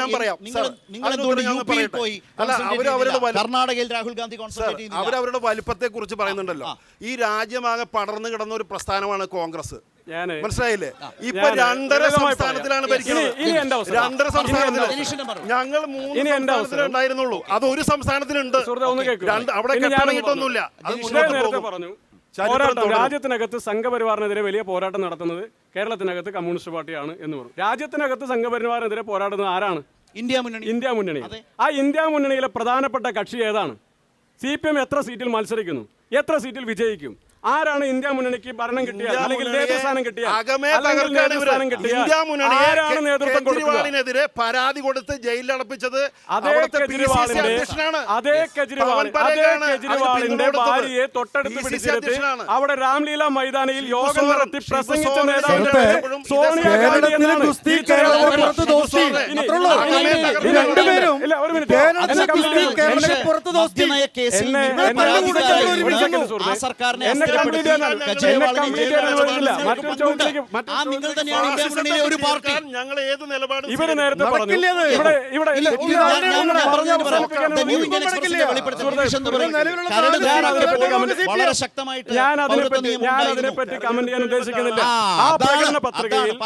ഞാൻ പറയാം. കർണാടകയിൽ രാഹുൽ ഗാന്ധി അവരവരുടെ വലിപ്പത്തെ കുറിച്ച് പറയുന്നുണ്ടല്ലോ. ഈ രാജ്യമാകെ പടർന്നു കിടന്ന ഒരു പ്രസ്ഥാനമാണ് കോൺഗ്രസ്. മനസ്സിലായില്ലേ? ഇപ്പൊ 2.5 സംസ്ഥാനത്തിലാണ് ഭരിക്കുന്നത്. 2.5 സംസ്ഥാനത്തിൽ ഞങ്ങൾ 3 സംസ്ഥാനത്തിലേ ഉണ്ടായിരുന്നുള്ളൂ. അത് ഒരു സംസ്ഥാനത്തിലുണ്ട്. അവിടെ കെട്ടണങ്ങിട്ടൊന്നുമില്ല. അത് മുന്നോട്ട് പോകും. രാജ്യത്തിനകത്ത് സംഘപരിവാറിനെതിരെ വലിയ പോരാട്ടം നടത്തുന്നത് കേരളത്തിനകത്ത് കമ്മ്യൂണിസ്റ്റ് പാർട്ടിയാണ് എന്ന് പറഞ്ഞു. രാജ്യത്തിനകത്ത് സംഘപരിവാറിനെതിരെ പോരാടുന്നത് ആരാണ്? ഇന്ത്യ മുന്നണി. ആ ഇന്ത്യ മുന്നണിയിലെ പ്രധാനപ്പെട്ട കക്ഷി ഏതാണ്? CPM എത്ര സീറ്റിൽ മത്സരിക്കുന്നു? എത്ര സീറ്റിൽ വിജയിക്കും? ആരാണ് ഇന്ത്യ മുന്നണിക്ക് ഭരണം കിട്ടിയാൽ അല്ലെങ്കിൽ നേതൃസ്ഥാനം കിട്ടിയാൽ ആരാണ് നേതൃത്വം കൊടുക്കുന്നതിനെതിരെ പരാതി കൊടുത്ത് ജയിലിൽ അടപ്പിച്ചത്? അതേ കെജ്രിവാളിന്റെ ഭാര്യയെ തൊട്ടടുത്ത് പിടിച്ചിരുത്തി അവിടെ രാംലീല മൈതാനിയിൽ യോഗം നടത്തി പ്രസംഗിച്ച നേതാവിന്റെ സോണിയാഗാന്ധി എന്നാണ്. ഇവര് നേരത്തെ പറഞ്ഞു ഞാൻ അതിനെപ്പറ്റി കമന്റ് ചെയ്യാൻ ഉദ്ദേശിക്കുന്നില്ല. ആ പ്രകടന പത്രികയിൽ